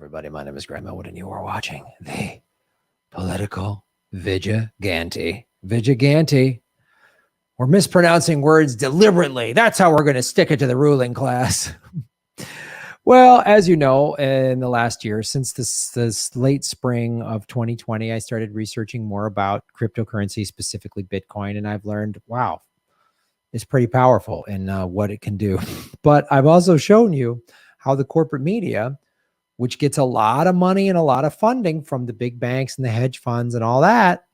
everybody. My name is Graham Elwood, and you are watching the Political Vigilante. We're mispronouncing words deliberately. That's how we're going to stick it to the ruling class. Well, as you know, in the last year, since this late spring of 2020, I started researching more about cryptocurrency, specifically Bitcoin, and I've learned, wow, it's pretty powerful in what it can do. But I've also shown you how the corporate media, which gets a lot of money and a lot of funding from the big banks and the hedge funds and all that,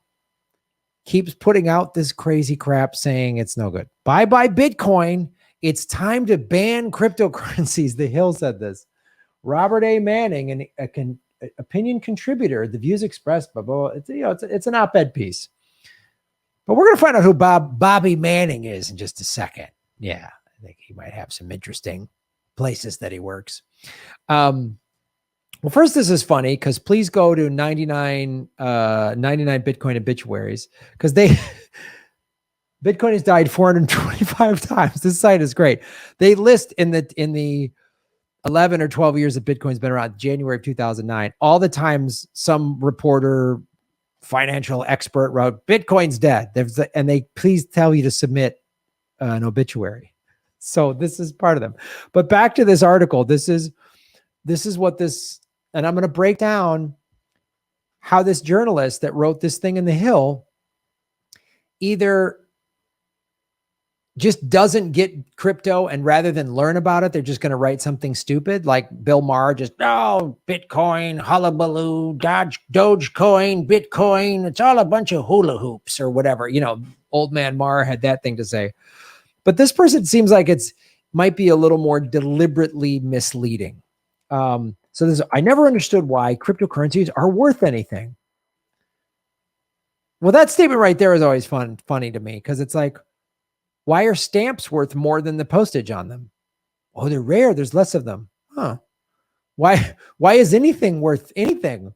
keeps putting out this crazy crap saying it's no good. Bye Bitcoin. It's time to ban cryptocurrencies. The Hill said this. Robert A. Manning, an opinion contributor, the views expressed, blah, blah, blah. It's an op-ed piece. But we're going to find out who Bobby Manning is in just a second. Yeah, I think he might have some interesting places that he works. Well, first, this is funny because please go to 99 Bitcoin obituaries because Bitcoin has died 425 times. This site is great. They list in the 11 or 12 years that Bitcoin's been around, January of 2009, all the times some reporter, financial expert wrote Bitcoin's dead. And they please tell you to submit an obituary. So this is part of them. But back to this article. This is what this, and I'm going to break down how this journalist that wrote this thing in the Hill either just doesn't get crypto, and rather than learn about it, they're just going to write something stupid like Bill Maher, just, oh, Bitcoin, hullabaloo, Dogecoin, Bitcoin. It's all a bunch of hula hoops or whatever. You know, old man Maher had that thing to say. But this person seems like might be a little more deliberately misleading. I never understood why cryptocurrencies are worth anything. Well, that statement right there is always funny to me because it's like, why are stamps worth more than the postage on them? Oh, they're rare. There's less of them. Huh. Why is anything worth anything?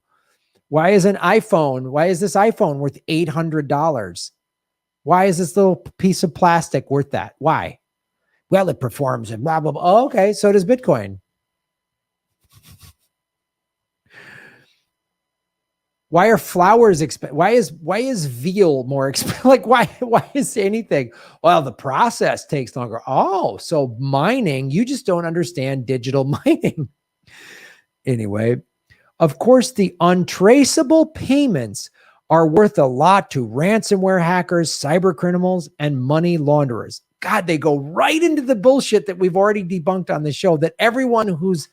Why is this iPhone worth $800? Why is this little piece of plastic worth that? Why? Well, it performs and blah, blah, blah. Oh, okay. So does Bitcoin. Why are flowers expensive? Why is veal more expensive? Like why is anything? Well, the process takes longer. Oh, so mining, you just don't understand digital mining. Anyway, of course, the untraceable payments are worth a lot to ransomware hackers, cyber criminals, and money launderers. God, they go right into the bullshit that we've already debunked on the show, that everyone who's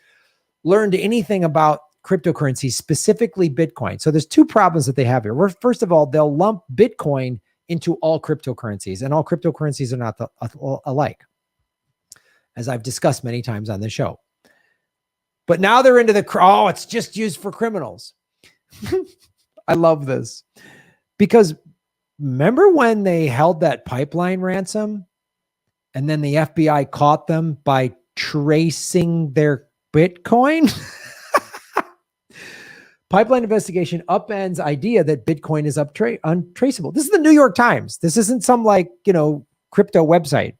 learned anything about cryptocurrency, specifically Bitcoin. So there's two problems that they have here. First of all, they'll lump Bitcoin into all cryptocurrencies, and all cryptocurrencies are not alike, as I've discussed many times on the show. But now they're into it's just used for criminals. I love this because remember when they held that pipeline ransom and then the FBI caught them by tracing their Bitcoin? Pipeline investigation upends idea that Bitcoin is untraceable. This is the New York Times. This isn't some crypto website.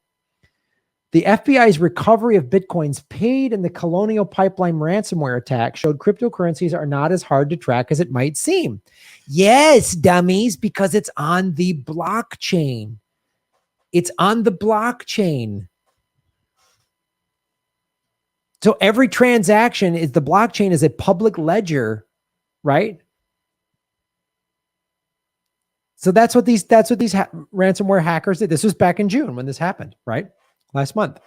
The FBI's recovery of Bitcoins paid in the Colonial Pipeline ransomware attack showed cryptocurrencies are not as hard to track as it might seem. Yes, dummies, because it's on the blockchain. It's on the blockchain. So every transaction the blockchain is a public ledger, right? So that's what these ransomware hackers did. This was back in June when this happened, right? Last month.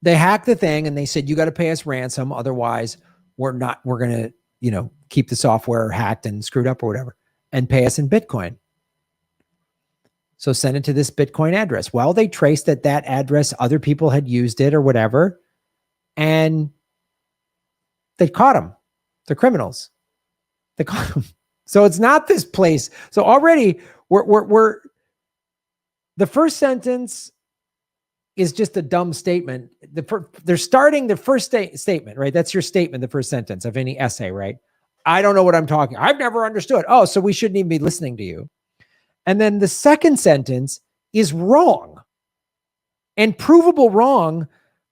They hacked the thing and they said, you got to pay us ransom. Otherwise we're going to, keep the software hacked and screwed up or whatever and pay us in Bitcoin. So send it to this Bitcoin address. Well, they traced that address, other people had used it or whatever, and they caught them. They're criminals. They caught them. So it's not this place. So already we're the first sentence is just a dumb statement. They're starting the first statement, right? That's your statement, the first sentence of any essay, right? I don't know what I'm talking. I've never understood. Oh, so we shouldn't even be listening to you. And then the second sentence is wrong and provable wrong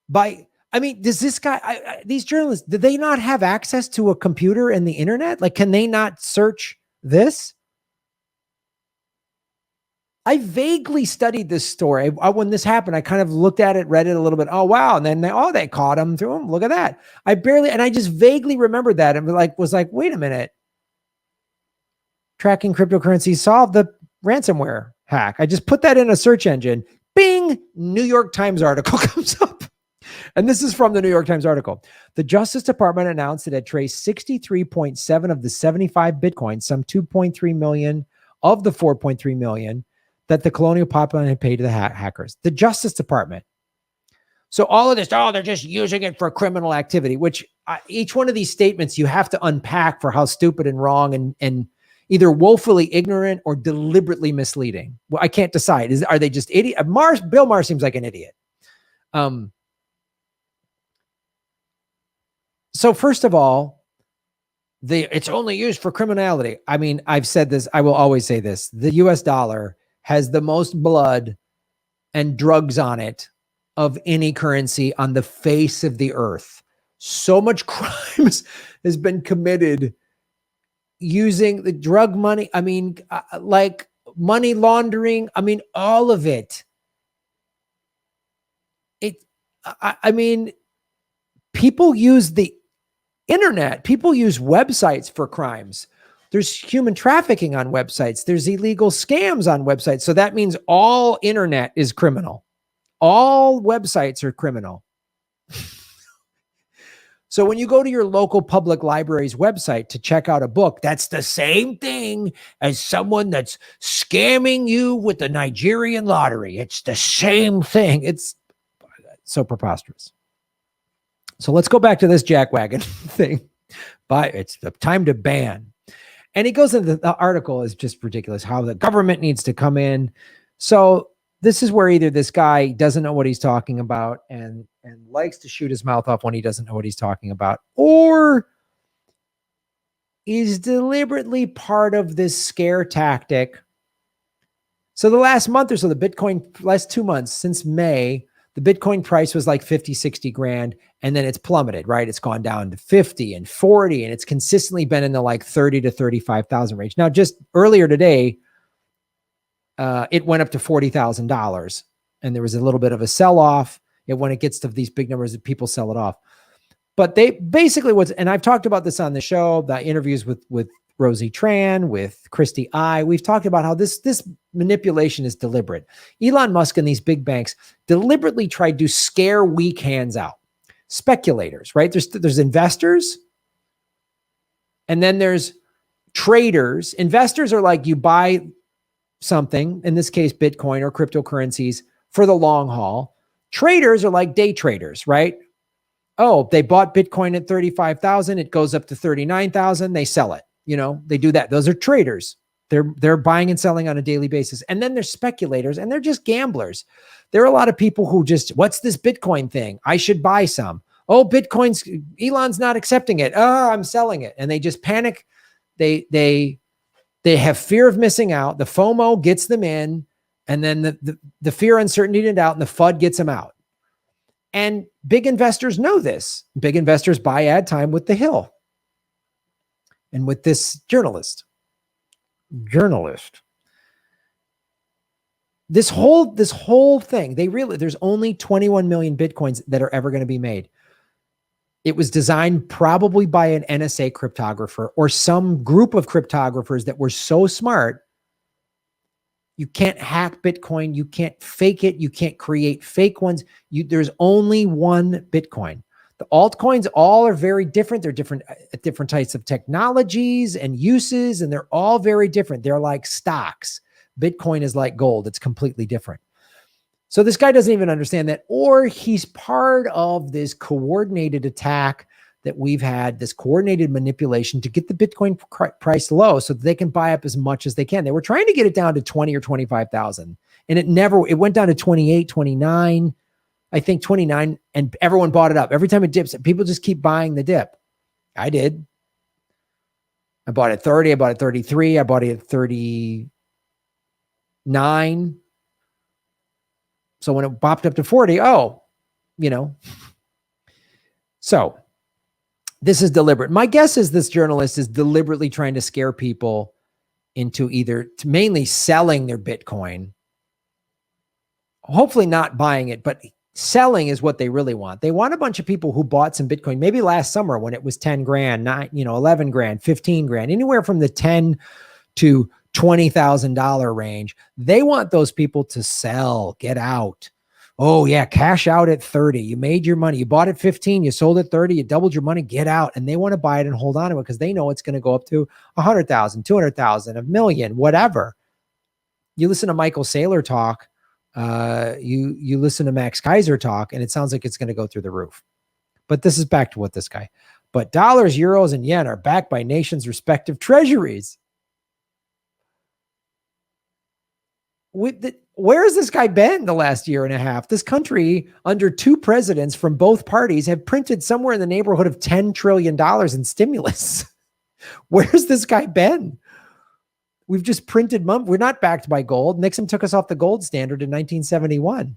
by, I mean, does this guy, these journalists, do they not have access to a computer and the internet? Like, can they not search this? I vaguely studied this story. When this happened, I kind of looked at it, read it a little bit. Oh, wow. And then they caught him through him. Look at that. I just vaguely remembered that and was like, wait a minute. Tracking cryptocurrencies solved the ransomware hack. I just put that in a search engine. Bing, New York Times article comes up. And this is from the New York Times article. The Justice Department announced it had traced 63.7 of the 75 Bitcoins, some 2.3 million of the 4.3 million that the colonial pipeline had paid to the hackers. The Justice Department. So all of this, they're just using it for criminal activity, which each one of these statements you have to unpack for how stupid and wrong and either woefully ignorant or deliberately misleading. Well, I can't decide. Are they just idiot? Bill Maher seems like an idiot. So first of all, it's only used for criminality. I mean, I've said this. I will always say this. The US dollar has the most blood and drugs on it of any currency on the face of the earth. So much crimes has been committed using the drug money. I mean, like money laundering. I mean, all of it. I mean, people use the internet. People use websites for crimes. There's human trafficking on websites. There's illegal scams on websites. So that means all internet is criminal. All websites are criminal. So when you go to your local public library's website to check out a book, that's the same thing as someone that's scamming you with the Nigerian lottery. It's the same thing. It's so preposterous. So let's go back to this jackwagon thing. It's the time to ban. And he goes into the article is just ridiculous, how the government needs to come in. So this is where either this guy doesn't know what he's talking about and likes to shoot his mouth off when he doesn't know what he's talking about, or is deliberately part of this scare tactic. So the last month or so, last 2 months since May, the Bitcoin price was like 50, 60 grand. And then it's plummeted, right? It's gone down to 50 and 40, and it's consistently been in the like 30 to 35,000 range. Now, just earlier today, it went up to $40,000 and there was a little bit of a sell-off. When it gets to these big numbers, people sell it off. But they basically and I've talked about this on the show, the interviews with Rosie Tran, with Christy I. We've talked about how this manipulation is deliberate. Elon Musk and these big banks deliberately tried to scare weak hands out. Speculators, right? There's investors, and then there's traders. Investors are like, you buy something, in this case, Bitcoin or cryptocurrencies, for the long haul. Traders are like day traders, right? Oh, they bought Bitcoin at 35,000. It goes up to 39,000. They sell it. They do that. Those are traders. They're buying and selling on a daily basis. And then there's speculators, and they're just gamblers. There are a lot of people who just, what's this Bitcoin thing? I should buy some. Oh, Elon's not accepting it. Oh, I'm selling it. And they just panic. They have fear of missing out. The FOMO gets them in, and then the fear, uncertainty, and doubt, and the FUD gets them out. And big investors know this. Big investors buy ad time with The Hill and with this journalist. This whole thing, there's only 21 million Bitcoins that are ever going to be made. It was designed probably by an NSA cryptographer or some group of cryptographers that were so smart. You can't hack Bitcoin. You can't fake it. You can't create fake ones. There's only one Bitcoin. The altcoins all are very different. They're different types of technologies and uses, and they're all very different. They're like stocks. Bitcoin is like gold. It's completely different. So this guy doesn't even understand that, or he's part of this coordinated attack that we've had, this coordinated manipulation to get the Bitcoin price low so that they can buy up as much as they can. They were trying to get it down to 20 or 25,000, and it went down to 28, 29, I think 29, and everyone bought it up. Every time it dips, people just keep buying the dip. I did. I bought it at 30, I bought it at 33, I bought it at 39. So when it bopped up to 40, So this is deliberate. My guess is this journalist is deliberately trying to scare people into either mainly selling their Bitcoin, hopefully not buying it, but selling is what they really want. They want a bunch of people who bought some Bitcoin, maybe last summer when it was 10 grand, 11 grand, 15 grand, anywhere from the 10 to $20,000 range. They want those people to sell, get out. Oh yeah, cash out at 30. You made your money. You bought it 15, you sold it 30, you doubled your money, get out. And they want to buy it and hold on to it because they know it's going to go up to 100,000, 200,000, a million, whatever. You listen to Michael Saylor talk, you listen to Max Kaiser talk, and it sounds like it's going to go through the roof. But this is back to what this guy. But dollars, euros, and yen are backed by nations' respective treasuries. Where has this guy been the last year and a half? This country, under two presidents from both parties, have printed somewhere in the neighborhood of $10 trillion in stimulus. Where's this guy been? We've just printed money. We're not backed by gold. Nixon took us off the gold standard in 1971.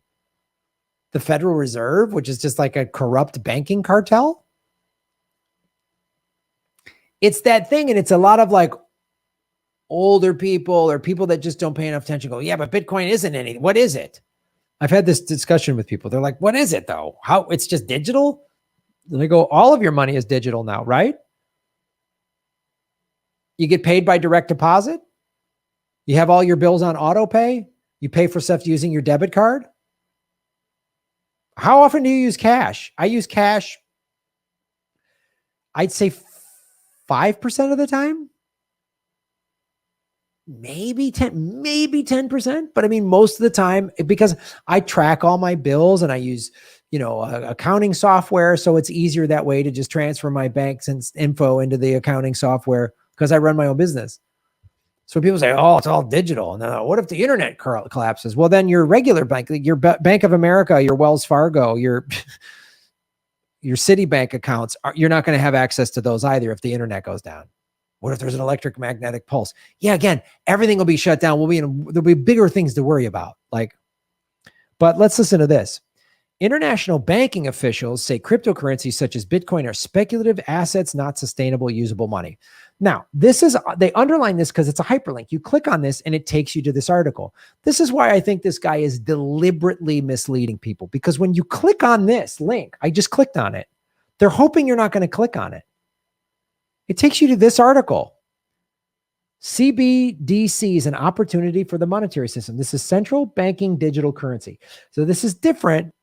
The Federal Reserve, which is just like a corrupt banking cartel. It's that thing, and it's a lot of like older people or people that just don't pay enough attention go, yeah, but Bitcoin isn't anything. What is it? I've had this discussion with people. They're like, what is it though? How it's just digital? And I go, all of your money is digital now, right? You get paid by direct deposit. You have all your bills on auto pay. You pay for stuff using your debit card. How often do you use cash? I use cash, I'd say 5% of the time. Maybe 10%. But I mean, most of the time, because I track all my bills and I use, accounting software. So it's easier that way to just transfer my bank's info into the accounting software because I run my own business. So people say, oh, it's all digital. And what if the internet collapses? Well, then your regular bank, your Bank of America, your Wells Fargo, your Citibank accounts, you're not going to have access to those either if the internet goes down. What if there's an electromagnetic pulse? Yeah, again, everything will be shut down. There'll be bigger things to worry about. But let's listen to this. International banking officials say cryptocurrencies such as Bitcoin are speculative assets, not sustainable, usable money. Now, they underline this because it's a hyperlink. You click on this and it takes you to this article. This is why I think this guy is deliberately misleading people, because when you click on this link, I just clicked on it. They're hoping you're not going to click on it. It takes you to this article. CBDC is an opportunity for the monetary system. This is central banking digital currency. So this is different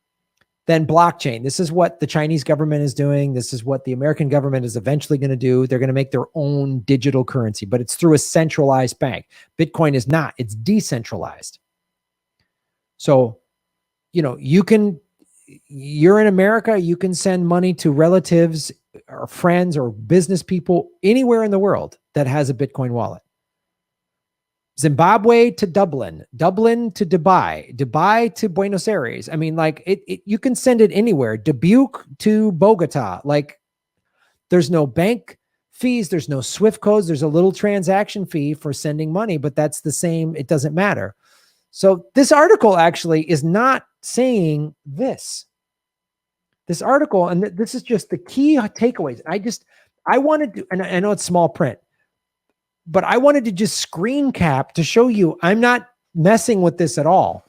than blockchain. This is what the Chinese government is doing. This is what the American government is eventually going to do. They're going to make their own digital currency, but it's through a centralized bank. Bitcoin is not. It's decentralized. So, you're in America, you can send money to relatives or friends or business people anywhere in the world that has a Bitcoin wallet. Zimbabwe to Dublin, Dublin to Dubai, Dubai to Buenos Aires. I mean, you can send it anywhere. Dubuque to Bogota. There's no bank fees. There's no SWIFT codes. There's a little transaction fee for sending money, but that's the same. It doesn't matter. So this article actually is not saying this. This article, and this is just the key takeaways. I wanted to, and I know it's small print, but I wanted to just screen cap to show you I'm not messing with this at all.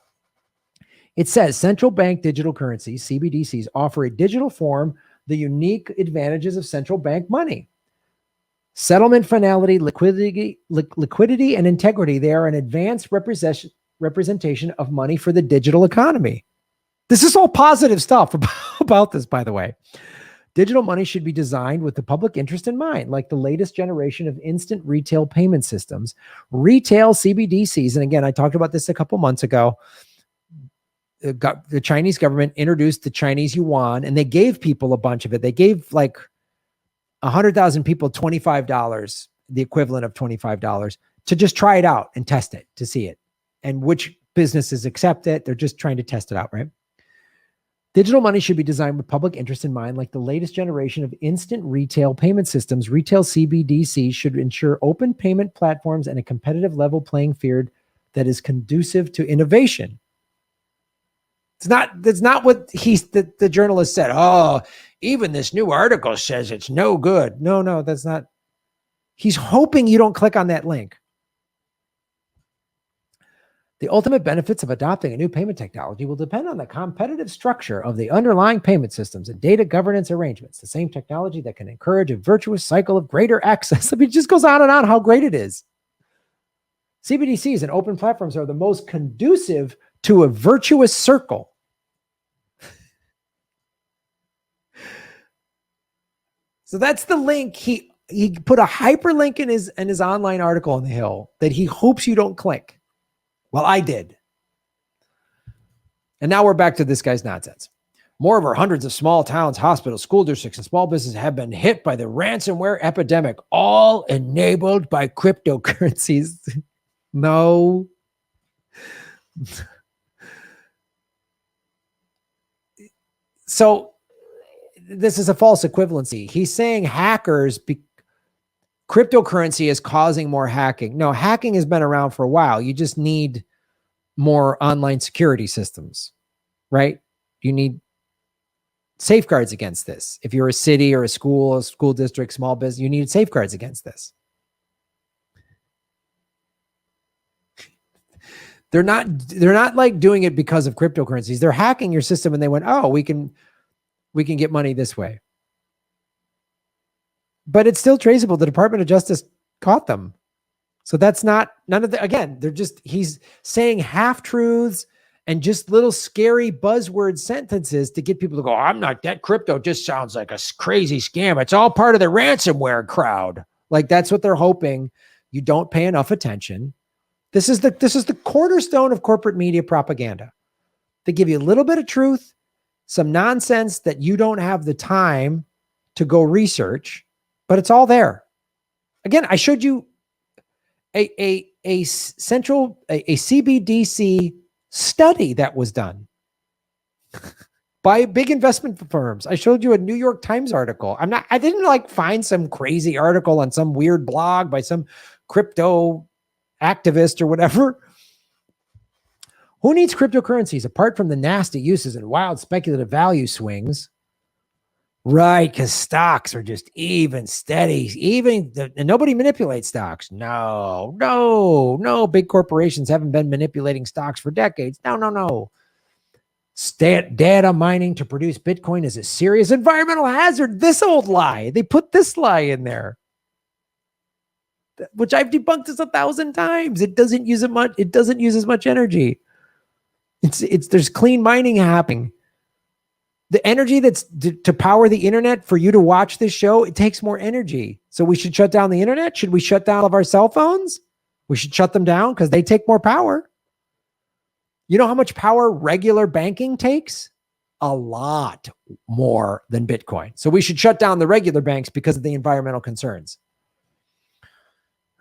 It says central bank digital currencies, CBDCs, offer a digital form, the unique advantages of central bank money. Settlement finality, liquidity, and integrity. They are an advanced representation of money for the digital economy. This is all positive stuff about this, by the way. Digital money should be designed with the public interest in mind, like the latest generation of instant retail payment systems, retail CBDCs. And again, I talked about this a couple months ago. The Chinese government introduced the Chinese yuan, and they gave people a bunch of it. They gave 100,000 people $25, the equivalent of $25, to just try it out and test it, to see it, and which businesses accept it. They're just trying to test it out, right? Digital money should be designed with public interest in mind, like the latest generation of instant retail payment systems. Retail CBDC should ensure open payment platforms and a competitive level playing field that is conducive to innovation. That's not what the journalist said. Oh, even this new article says it's no good. No, that's not. He's hoping you don't click on that link. The ultimate benefits of adopting a new payment technology will depend on the competitive structure of the underlying payment systems and data governance arrangements. The same technology that can encourage a virtuous cycle of greater access. I mean, it just goes on and on how great it is. CBDCs and open platforms are the most conducive to a virtuous circle. So that's the link. He put a hyperlink in his online article on the Hill that he hopes you don't click. Well, I did. And now we're back to this guy's nonsense. Moreover, hundreds of small towns, hospitals, school districts, and small businesses have been hit by the ransomware epidemic, all enabled by cryptocurrencies. No. So this is a false equivalency. He's saying cryptocurrency is causing more hacking. No, hacking has been around for a while. You just need more online security systems, right? You need safeguards against this. If you're a city or a school district, small business, you need safeguards against this. They're not like doing it because of cryptocurrencies. They're hacking your system and they went, oh, we can get money this way. But it's still traceable. The Department of Justice caught them. So that's he's saying half-truths and just little scary buzzword sentences to get people to go, I'm not, that crypto just sounds like a crazy scam. It's all part of the ransomware crowd. Like that's what they're hoping. You don't pay enough attention. This is the cornerstone of corporate media propaganda. They give you a little bit of truth, some nonsense that you don't have the time to go research, but it's all there. Again, I showed you a CBDC study that was done by big investment firms. I showed you a New York Times article. I didn't like find some crazy article on some weird blog by some crypto activist or whatever. Who needs cryptocurrencies apart from the nasty uses and wild speculative value swings? Right, because stocks are just even steady, and nobody manipulates stocks. No. Big corporations haven't been manipulating stocks for decades. No. Data mining to produce Bitcoin is a serious environmental hazard. This old lie. They put this lie in there, which I've debunked this 1,000 times. It doesn't use as much energy. There's clean mining happening. The energy that's to power the internet for you to watch this show, it takes more energy. So we should shut down the internet. Should we shut down all of our cell phones? We should shut them down because they take more power. You know how much power regular banking takes? A lot more than Bitcoin. So we should shut down the regular banks because of the environmental concerns.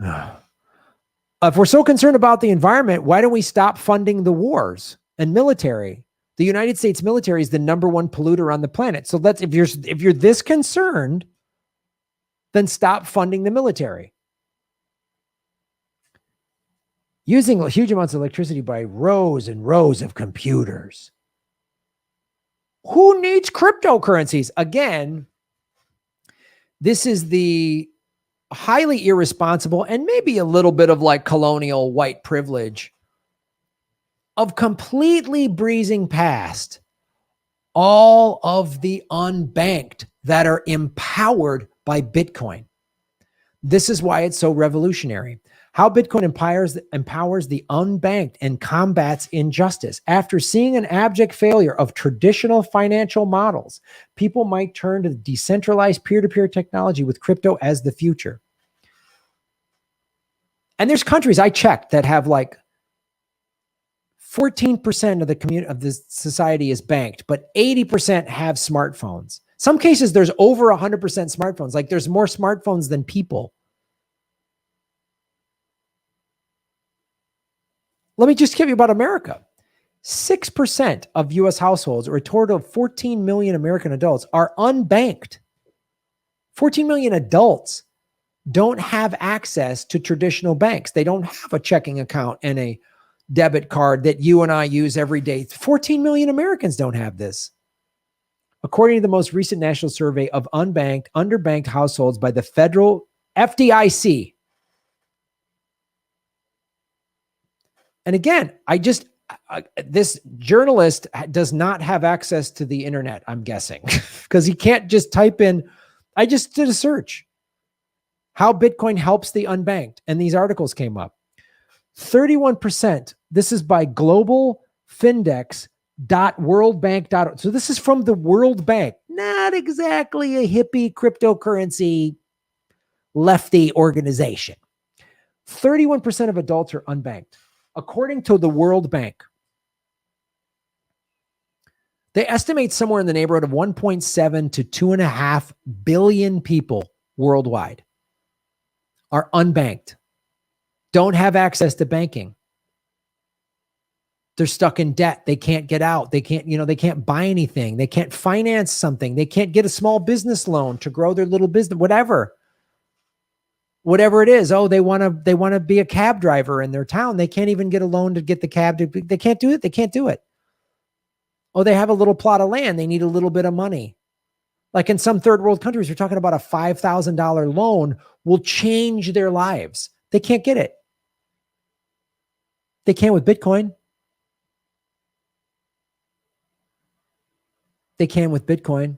If we're so concerned about the environment, why don't we stop funding the wars and military? The United States military is the #1 polluter on the planet. So if you're this concerned, then stop funding the military. Using huge amounts of electricity by rows and rows of computers. Who needs cryptocurrencies? Again, this is the highly irresponsible and maybe a little bit of like colonial white privilege of completely breezing past all of the unbanked that are empowered by Bitcoin. This is why it's so revolutionary. How Bitcoin empowers the unbanked and combats injustice. After seeing an abject failure of traditional financial models, people might turn to decentralized peer-to-peer technology with crypto as the future. And there's countries I checked that have like 14% of the community of this society is banked, but 80% have smartphones. Some cases there's over 100% smartphones. Like there's more smartphones than people. Let me just give you about America. 6% of US households, or a total of 14 million American adults, are unbanked. 14 million adults don't have access to traditional banks. They don't have a checking account and a debit card that you and I use every day. 14 million Americans don't have this. according to the most recent national survey of unbanked, underbanked households by the federal FDIC. And again, this journalist does not have access to the internet, I'm guessing, because he can't just type in, I just did a search, how Bitcoin helps the unbanked. And these articles came up. 31%, this is by globalfindex.worldbank.org. So this is from the World Bank, not exactly a hippie cryptocurrency lefty organization. 31% of adults are unbanked. According to the World Bank, they estimate somewhere in the neighborhood of 1.7 to 2.5 billion people worldwide are unbanked, don't have access to banking. They're stuck in debt. They can't get out. They can't buy anything. They can't finance something. They can't get a small business loan to grow their little business, whatever it is. Oh, they want to be a cab driver in their town. They can't even get a loan to get the cab. They can't do it. They can't do it. Oh, they have a little plot of land. They need a little bit of money. Like in some third world countries, we're talking about a $5,000 loan will change their lives. They can't get it. They can't with Bitcoin. They can with Bitcoin.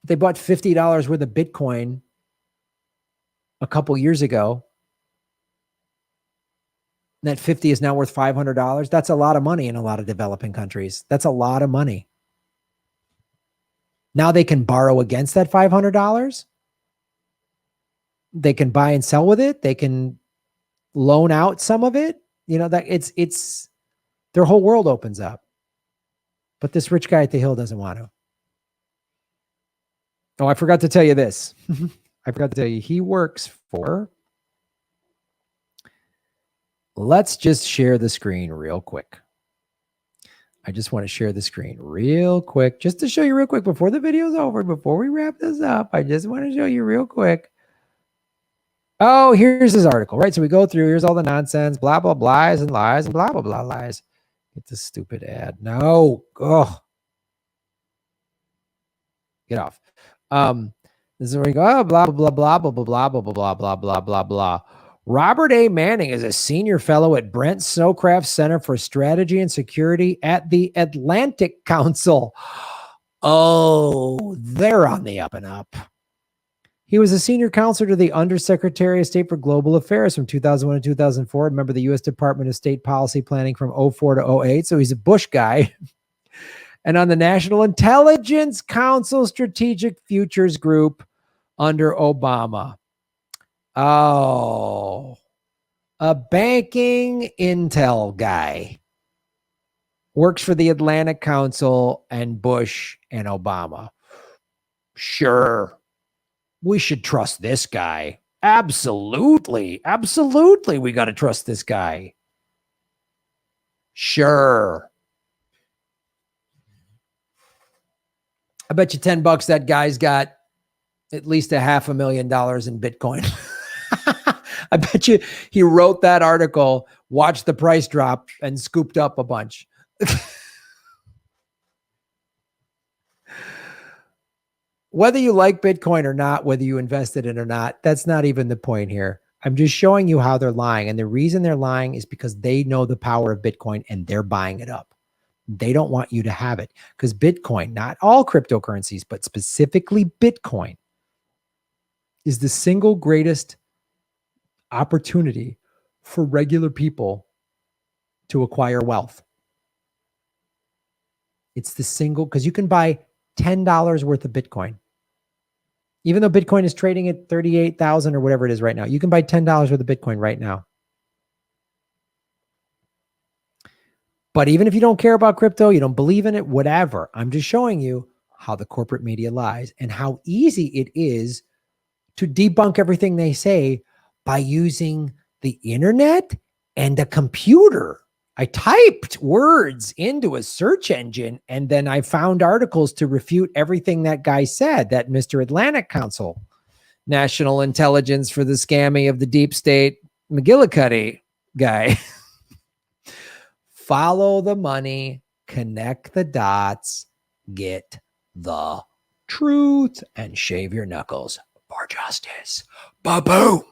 They bought $50 worth of Bitcoin a couple years ago. And that 50 is now worth $500. That's a lot of money in a lot of developing countries. That's a lot of money. Now they can borrow against that $500. They can buy and sell with it. They can loan out some of it. That it's their whole world opens up. But this rich guy at the Hill doesn't want to. Oh, I forgot to tell you this. I forgot to tell you, he works for... Let's just share the screen real quick. I just want to share the screen real quick, just to show you real quick before the video's over, before we wrap this up. I just want to show you real quick. Oh, here's his article, right? So we go through, here's all the nonsense, blah, blah, lies and lies and blah, blah, blah, lies. Get this stupid ad. No. Oh. Get off. This is where we go, oh, blah, blah, blah, blah, blah, blah, blah, blah, blah, blah, blah, blah. Robert A. Manning is a senior fellow at Brent Snowcraft Center for Strategy and Security at the Atlantic Council. Oh, they're on the up and up. He was a senior counselor to the Undersecretary of State for Global Affairs from 2001 to 2004. Member of the U.S. Department of State Policy Planning from 2004 to 2008. So he's a Bush guy. And on the National Intelligence Council Strategic Futures Group under Obama. Oh, a banking intel guy. Works for the Atlantic Council and Bush and Obama. Sure. We should trust this guy. Absolutely. Absolutely. We got to trust this guy. Sure. I bet you $10 that guy's got at least $500,000 in Bitcoin. I bet you he wrote that article, watched the price drop, and scooped up a bunch. Whether you like Bitcoin or not, whether you invested in it or not, that's not even the point here. I'm just showing you how they're lying. And the reason they're lying is because they know the power of Bitcoin and they're buying it up. They don't want you to have it because Bitcoin, not all cryptocurrencies, but specifically Bitcoin, is the single greatest opportunity for regular people to acquire wealth. It's the single, because you can buy $10 worth of Bitcoin. Even though Bitcoin is trading at 38,000 or whatever it is right now, you can buy $10 worth of Bitcoin right now. But even if you don't care about crypto, you don't believe in it, whatever, I'm just showing you how the corporate media lies and how easy it is to debunk everything they say by using the internet and a computer. I typed words into a search engine and then I found articles to refute everything that guy said, that Mr. Atlantic Council, National Intelligence for the Scammy of the Deep State, McGillicuddy guy. Follow the money, connect the dots, get the truth and shave your knuckles for justice. Ba-boom.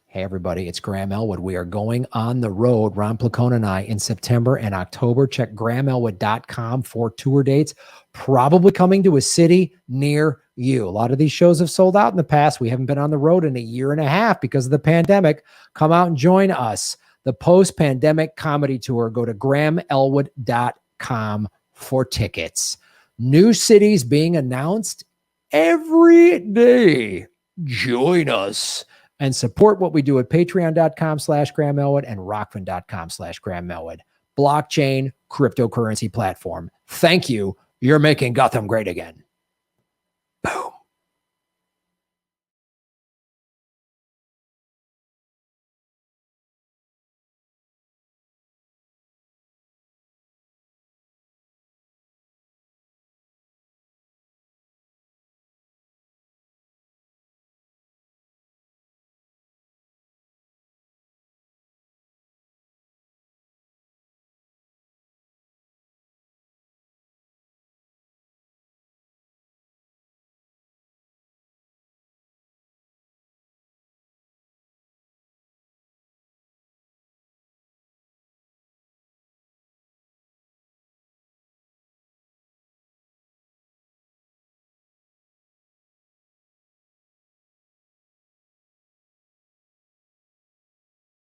Hey, everybody, it's Graham Elwood. We are going on the road, Ron Placone and I, in September and October. Check grahamelwood.com for tour dates, probably coming to a city near you. A lot of these shows have sold out in the past. We haven't been on the road in a year and a half because of the pandemic. Come out and join us. The post-pandemic comedy tour. Go to grahamelwood.com for tickets. New cities being announced every day. Join us and support what we do at patreon.com/Graham Elwood and rockfin.com/Graham Elwood. Blockchain cryptocurrency platform. Thank you. You're making Gotham great again.